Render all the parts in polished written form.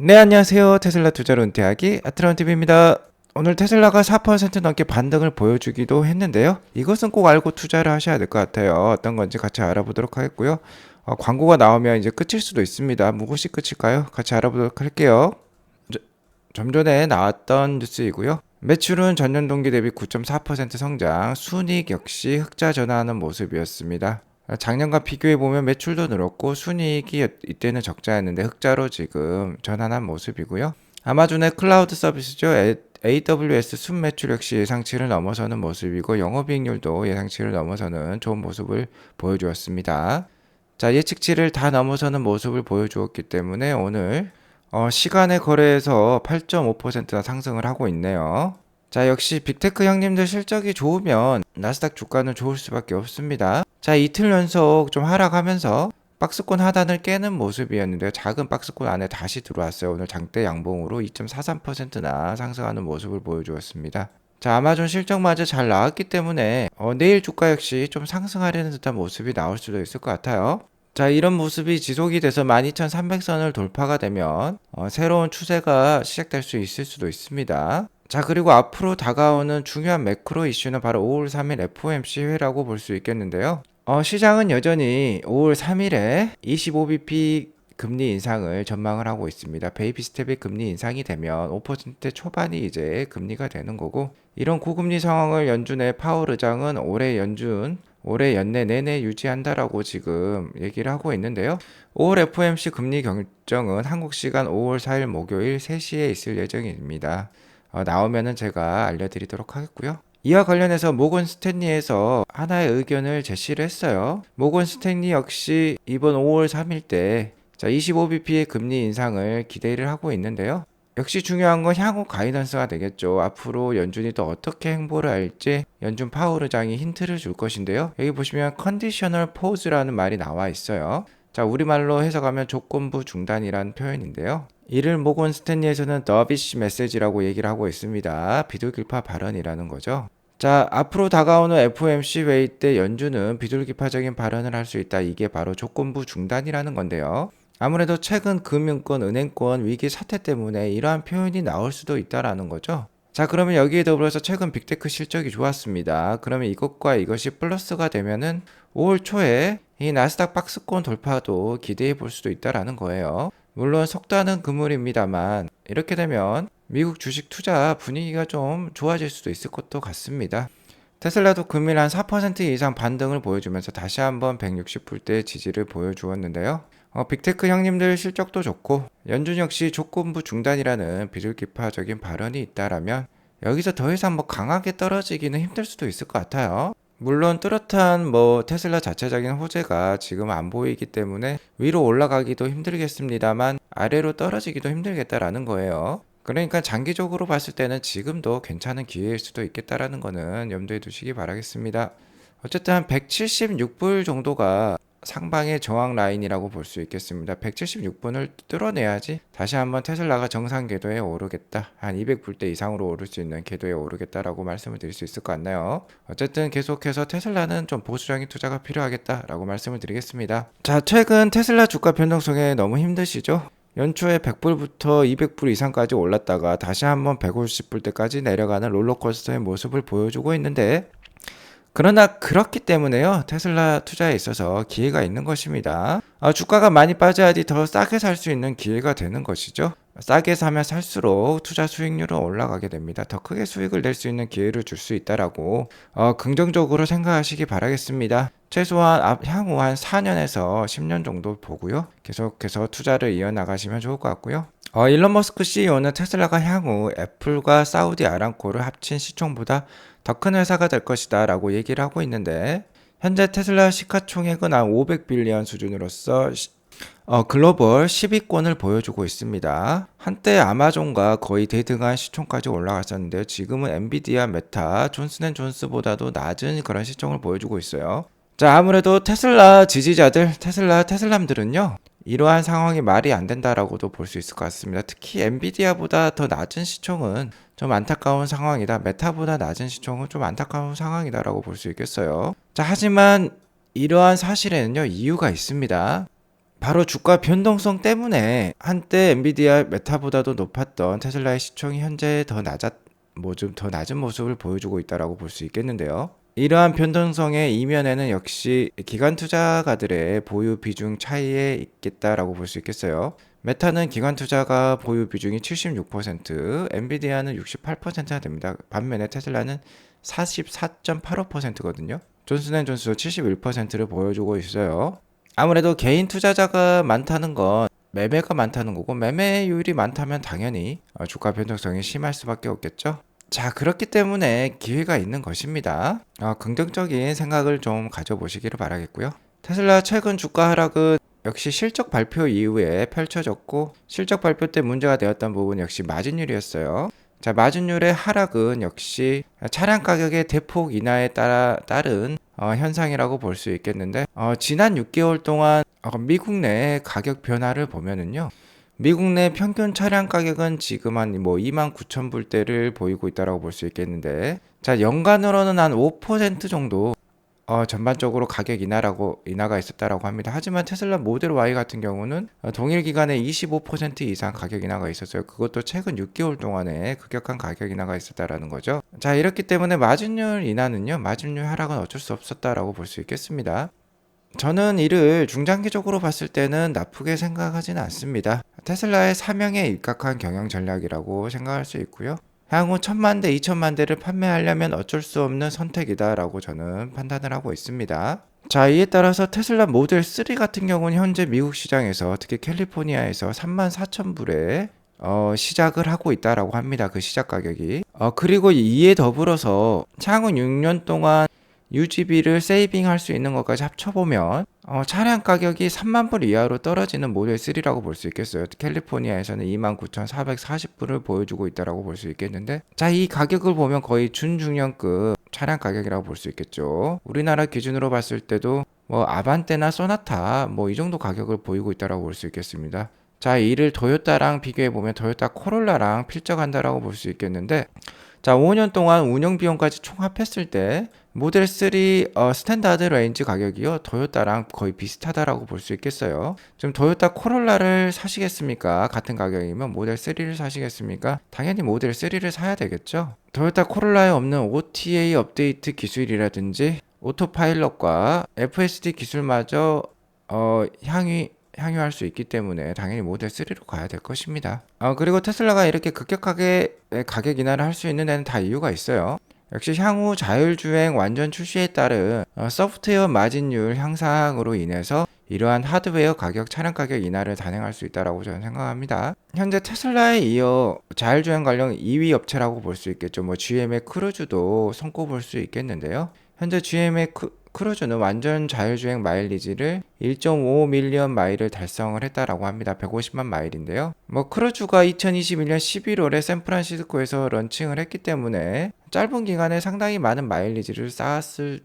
네, 안녕하세요. 테슬라 투자로 은퇴하기 아트론TV입니다. 오늘 테슬라가 4% 넘게 반등을 보여주기도 했는데요. 이것은 꼭 알고 투자를 하셔야 될 것 같아요. 어떤 건지 같이 알아보도록 하겠고요. 광고가 나오면 이제 끝일 수도 있습니다. 무엇이 끝일까요? 같이 알아보도록 할게요. 좀 전에 나왔던 뉴스이고요. 매출은 전년 동기 대비 9.4% 성장, 순이익 역시 흑자 전환하는 모습이었습니다. 작년과 비교해보면 매출도 늘었고 순이익이 이때는 적자였는데 흑자로 지금 전환한 모습이고요. 아마존의 클라우드 서비스죠. AWS 순매출 역시 예상치를 넘어서는 모습이고 영업이익률도 예상치를 넘어서는 좋은 모습을 보여주었습니다. 자, 예측치를 다 넘어서는 모습을 보여주었기 때문에 오늘 시간의 거래에서 8.5%나 상승을 하고 있네요. 자, 역시 빅테크 형님들 실적이 좋으면 나스닥 주가는 좋을 수밖에 없습니다. 자, 이틀 연속 좀 하락하면서 박스권 하단을 깨는 모습이었는데요. 작은 박스권 안에 다시 들어왔어요. 오늘 장대 양봉으로 2.43%나 상승하는 모습을 보여주었습니다. 자, 아마존 실적마저 잘 나왔기 때문에 내일 주가 역시 좀 상승하려는 듯한 모습이 나올 수도 있을 것 같아요. 자, 이런 모습이 지속이 돼서 12,300선을 돌파가 되면 새로운 추세가 시작될 수 있을 수도 있습니다. 자, 그리고 앞으로 다가오는 중요한 매크로 이슈는 바로 5월 3일 FOMC 회의라고 볼 수 있겠는데요. 시장은 여전히 5월 3일에 25bp 금리 인상을 전망을 하고 있습니다. 베이비 스텝의 금리 인상이 되면 5% 초반이 이제 금리가 되는 거고, 이런 고금리 상황을 연준의 파월 의장은 올해 연내 내내 유지한다라고 지금 얘기를 하고 있는데요. 5월 FOMC 금리 결정은 한국 시간 5월 4일 목요일 3시에 있을 예정입니다. 나오면은 제가 알려드리도록 하겠고요. 이와 관련해서 모건 스탠리에서 하나의 의견을 제시를 했어요. 모건 스탠리 역시 이번 5월 3일 때 25bp의 금리 인상을 기대를 하고 있는데요. 역시 중요한 건 향후 가이던스가 되겠죠. 앞으로 연준이 또 어떻게 행보를 할지 연준 파월 의장이 힌트를 줄 것인데요. 여기 보시면 컨디셔널 포즈라는 말이 나와 있어요. 자, 우리말로 해석하면 조건부 중단이란 표현인데요. 이를 모건 스탠리에서는 더비쉬 메시지라고 얘기를 하고 있습니다. 비둘기파 발언이라는 거죠. 자, 앞으로 다가오는 FOMC 회의 때 연준은 비둘기파적인 발언을 할 수 있다. 이게 바로 조건부 중단이라는 건데요. 아무래도 최근 금융권, 은행권 위기 사태 때문에 이러한 표현이 나올 수도 있다라는 거죠. 자, 그러면 여기에 더불어서 최근 빅테크 실적이 좋았습니다. 그러면 이것과 이것이 플러스가 되면은 5월 초에 이 나스닥 박스권 돌파도 기대해 볼 수도 있다라는 거예요. 물론 속도는 그물입니다만 이렇게 되면 미국 주식 투자 분위기가 좀 좋아질 수도 있을 것도 같습니다. 테슬라도 금일 한 4% 이상 반등을 보여주면서 다시 한번 160불대 지지를 보여주었는데요. 빅테크 형님들 실적도 좋고 연준 역시 조건부 중단이라는 비둘기파적인 발언이 있다라면 여기서 더 이상 강하게 떨어지기는 힘들 수도 있을 것 같아요. 물론 뚜렷한 테슬라 자체적인 호재가 지금 안 보이기 때문에 위로 올라가기도 힘들겠습니다만 아래로 떨어지기도 힘들겠다라는 거예요. 그러니까 장기적으로 봤을 때는 지금도 괜찮은 기회일 수도 있겠다라는 거는 염두에 두시기 바라겠습니다. 어쨌든 한 176불 정도가 상방의 저항 라인이라고 볼 수 있겠습니다. 176분을 뚫어내야지 다시 한번 테슬라가 정상 궤도에 오르겠다. 한 200불대 이상으로 오를 수 있는 궤도에 오르겠다라고 말씀을 드릴 수 있을 것 같네요. 어쨌든 계속해서 테슬라는 좀 보수적인 투자가 필요하겠다라고 말씀을 드리겠습니다. 자, 최근 테슬라 주가 변동성에 너무 힘드시죠? 연초에 100불부터 200불 이상까지 올랐다가 다시 한번 150불대까지 내려가는 롤러코스터의 모습을 보여주고 있는데, 그러나 그렇기 때문에요, 테슬라 투자에 있어서 기회가 있는 것입니다. 주가가 많이 빠져야지 더 싸게 살 수 있는 기회가 되는 것이죠. 싸게 사면 살수록 투자 수익률은 올라가게 됩니다. 더 크게 수익을 낼 수 있는 기회를 줄 수 있다라고 긍정적으로 생각하시기 바라겠습니다. 최소한 향후 한 4년에서 10년 정도 보고요. 계속해서 투자를 이어나가시면 좋을 것 같고요. 일론 머스크 CEO는 테슬라가 향후 애플과 사우디 아람코를 합친 시총보다 더 큰 회사가 될 것이다 라고 얘기를 하고 있는데, 현재 테슬라 시가총액은 한 500빌리언 수준으로서 글로벌 10위권을 보여주고 있습니다. 한때 아마존과 거의 대등한 시총까지 올라갔었는데요. 지금은 엔비디아, 메타, 존슨앤존스보다도 낮은 그런 시총을 보여주고 있어요. 자, 아무래도 테슬라 지지자들, 테슬람들은요, 이러한 상황이 말이 안 된다라고도 볼 수 있을 것 같습니다. 특히 엔비디아보다 더 낮은 시총은 좀 안타까운 상황이다. 메타보다 낮은 시총은 좀 안타까운 상황이다라고 볼 수 있겠어요. 자, 하지만 이러한 사실에는요, 이유가 있습니다. 바로 주가 변동성 때문에 한때 엔비디아 메타보다도 높았던 테슬라의 시총이 현재 좀 더 낮은 모습을 보여주고 있다라고 볼 수 있겠는데요. 이러한 변동성의 이면에는 역시 기관 투자가들의 보유 비중 차이에 있겠다라고 볼 수 있겠어요. 메타는 기관 투자가 보유 비중이 76%, 엔비디아는 68%나 됩니다. 반면에 테슬라는 44.85%거든요. 존슨앤존스도 71%를 보여주고 있어요. 아무래도 개인 투자자가 많다는 건 매매가 많다는 거고, 매매율이 많다면 당연히 주가 변동성이 심할 수밖에 없겠죠. 자, 그렇기 때문에 기회가 있는 것입니다. 긍정적인 생각을 좀 가져보시기를 바라겠고요. 테슬라 최근 주가 하락은 역시 실적 발표 이후에 펼쳐졌고, 실적 발표 때 문제가 되었던 부분 역시 마진율이었어요. 자, 마진율의 하락은 역시 차량 가격의 대폭 인하에 따른 현상이라고 볼 수 있겠는데, 지난 6개월 동안 미국 내 가격 변화를 보면은요, 미국 내 평균 차량 가격은 지금 한 29,000불대를 보이고 있다고 볼 수 있겠는데, 자, 연간으로는 한 5% 정도 전반적으로 가격 인하가 있었다라고 합니다. 하지만 테슬라 모델 Y 같은 경우는 동일 기간에 25% 이상 가격 인하가 있었어요. 그것도 최근 6개월 동안에 급격한 가격 인하가 있었다라는 거죠. 자, 이렇기 때문에 마진율 하락은 어쩔 수 없었다라고 볼 수 있겠습니다. 저는 이를 중장기적으로 봤을 때는 나쁘게 생각하지는 않습니다. 테슬라의 사명에 입각한 경영 전략이라고 생각할 수 있고요. 향후 1000만 대, 2000만 대를 판매하려면 어쩔 수 없는 선택이다라고 저는 판단을 하고 있습니다. 자, 이에 따라서 테슬라 모델 3 같은 경우는 현재 미국 시장에서, 특히 캘리포니아에서 34,000불에 시작을 하고 있다라고 합니다. 그 시작 가격이. 그리고 이에 더불어서 향후 6년 동안 유지비를 세이빙할 수 있는 것까지 합쳐보면 차량 가격이 3만 불 이하로 떨어지는 모델 3라고 볼 수 있겠어요. 캘리포니아에서는 29,440불을 보여주고 있다고 볼 수 있겠는데, 자, 이 가격을 보면 거의 준중형급 차량 가격이라고 볼 수 있겠죠. 우리나라 기준으로 봤을 때도 아반떼나 소나타 이 정도 가격을 보이고 있다고 볼 수 있겠습니다. 자, 이를 토요타랑 비교해보면 토요타 코롤라랑 필적한다라고 볼 수 있겠는데, 자, 5년 동안 운영 비용까지 총합했을 때 모델 3 스탠다드 레인지 가격이요, 토요타랑 거의 비슷하다라고 볼 수 있겠어요. 지금 토요타 코롤라를 사시겠습니까? 같은 가격이면 모델 3를 사시겠습니까? 당연히 모델 3를 사야 되겠죠. 토요타 코롤라에 없는 OTA 업데이트 기술이라든지 오토파일럿과 FSD 기술마저 향유할 수 있기 때문에 당연히 모델 3로 가야 될 것입니다. 그리고 테슬라가 이렇게 급격하게 가격 인하를 할 수 있는 데는 다 이유가 있어요. 역시 향후 자율주행 완전 출시에 따른 소프트웨어 마진율 향상으로 인해서 이러한 하드웨어 가격, 차량 가격 인하를 단행할 수 있다고 저는 생각합니다. 현재 테슬라에 이어 자율주행 관련 2위 업체라고 볼 수 있겠죠. GM의 크루즈도 손꼽을 수 있겠는데요. 현재 GM의 크루즈는 완전 자율주행 마일리지를 1.5 밀리언 마일을 달성을 했다라고 합니다. 150만 마일인데요. 크루즈가 2021년 11월에 샌프란시스코에서 런칭을 했기 때문에 짧은 기간에 상당히 많은 마일리지를 쌓았을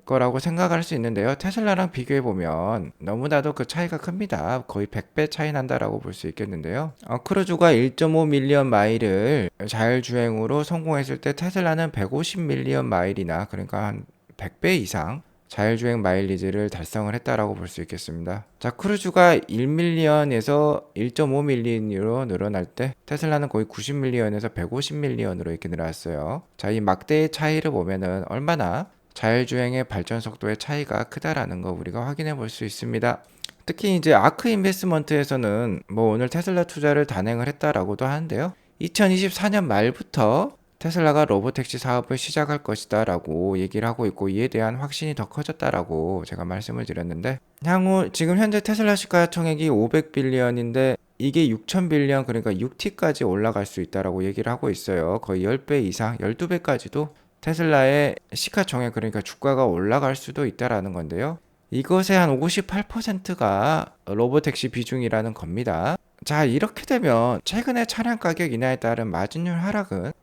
거라고 생각할 수 있는데요. 테슬라랑 비교해보면 너무나도 그 차이가 큽니다. 거의 100배 차이 난다라고 볼 수 있겠는데요. 크루즈가 1.5 밀리언 마일을 자율주행으로 성공했을 때 테슬라는 150 밀리언 마일이나, 그러니까 한 100배 이상 자율주행 마일리지를 달성을 했다라고 볼 수 있겠습니다. 자, 크루즈가 1밀리언에서 1.5밀리언으로 늘어날 때 테슬라는 거의 90밀리언에서 150밀리언으로 이렇게 늘어났어요. 자, 이 막대의 차이를 보면은 얼마나 자율주행의 발전 속도의 차이가 크다라는 거 우리가 확인해 볼 수 있습니다. 특히 이제 아크 인베스먼트에서는 오늘 테슬라 투자를 단행을 했다라고도 하는데요. 2024년 말부터 테슬라가 로보택시 사업을 시작할 것이다 라고 얘기를 하고 있고, 이에 대한 확신이 더 커졌다라고 제가 말씀을 드렸는데, 향후 지금 현재 테슬라 시가총액이 500빌리언인데 이게 6000빌리언, 그러니까 6T까지 올라갈 수 있다라고 얘기를 하고 있어요. 거의 10배 이상, 12배까지도 테슬라의 시가총액, 그러니까 주가가 올라갈 수도 있다라는 건데요. 이것의 한 58%가 로보택시 비중이라는 겁니다. 자, 이렇게 되면 최근의 차량 가격 인하에 따른 마진율 하락은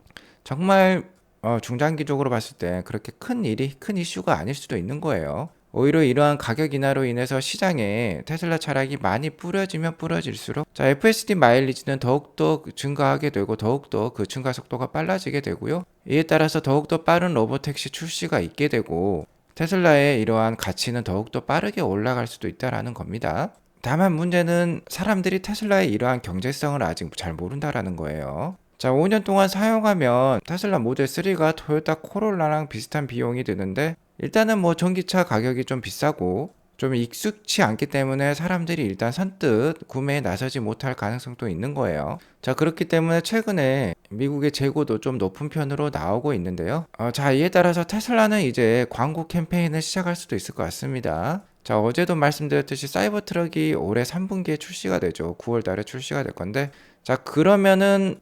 정말 중장기적으로 봤을 때 그렇게 큰 이슈가 아닐 수도 있는 거예요. 오히려 이러한 가격 인하로 인해서 시장에 테슬라 차량이 많이 뿌려지면 뿌려질수록 FSD 마일리지는 더욱더 증가하게 되고, 더욱더 그 증가 속도가 빨라지게 되고요. 이에 따라서 더욱더 빠른 로보택시 출시가 있게 되고, 테슬라의 이러한 가치는 더욱더 빠르게 올라갈 수도 있다라는 겁니다. 다만 문제는 사람들이 테슬라의 이러한 경제성을 아직 잘 모른다라는 거예요. 자, 5년 동안 사용하면 테슬라 모델 3가 토요타 코롤라랑 비슷한 비용이 드는데 일단은 뭐 전기차 가격이 좀 비싸고 좀 익숙치 않기 때문에 사람들이 일단 선뜻 구매에 나서지 못할 가능성도 있는 거예요. 자, 그렇기 때문에 최근에 미국의 재고도 좀 높은 편으로 나오고 있는데요. 자, 이에 따라서 테슬라는 이제 광고 캠페인을 시작할 수도 있을 것 같습니다. 자, 어제도 말씀드렸듯이 사이버 트럭이 올해 3분기에 출시가 되죠. 9월 달에 출시가 될 건데, 자, 그러면은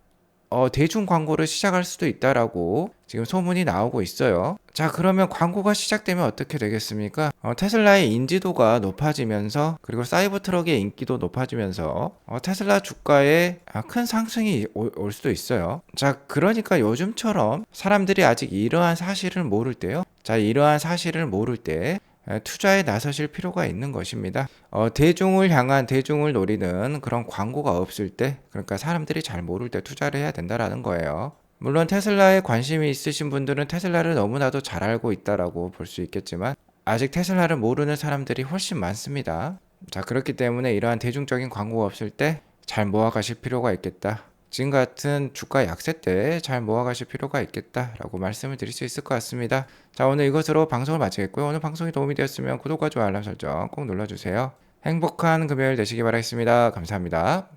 대중 광고를 시작할 수도 있다라고 지금 소문이 나오고 있어요. 자, 그러면 광고가 시작되면 어떻게 되겠습니까? 테슬라의 인지도가 높아지면서 그리고 사이버 트럭의 인기도 높아지면서 테슬라 주가에 큰 상승이 올 수도 있어요. 자, 그러니까 요즘처럼 사람들이 아직 이러한 사실을 모를 때요. 자, 이러한 사실을 모를 때 투자에 나서실 필요가 있는 것입니다. 대중을 향한 대중을 노리는 그런 광고가 없을 때, 그러니까 사람들이 잘 모를 때 투자를 해야 된다라는 거예요. 물론 테슬라에 관심이 있으신 분들은 테슬라를 너무나도 잘 알고 있다라고 볼 수 있겠지만 아직 테슬라를 모르는 사람들이 훨씬 많습니다. 자, 그렇기 때문에 이러한 대중적인 광고가 없을 때 잘 모아가실 필요가 있겠다. 지금 같은 주가 약세 때 잘 모아가실 필요가 있겠다라고 말씀을 드릴 수 있을 것 같습니다. 자, 오늘 이것으로 방송을 마치겠고요. 오늘 방송이 도움이 되었으면 구독과 좋아요 알람 설정 꼭 눌러주세요. 행복한 금요일 되시기 바라겠습니다. 감사합니다.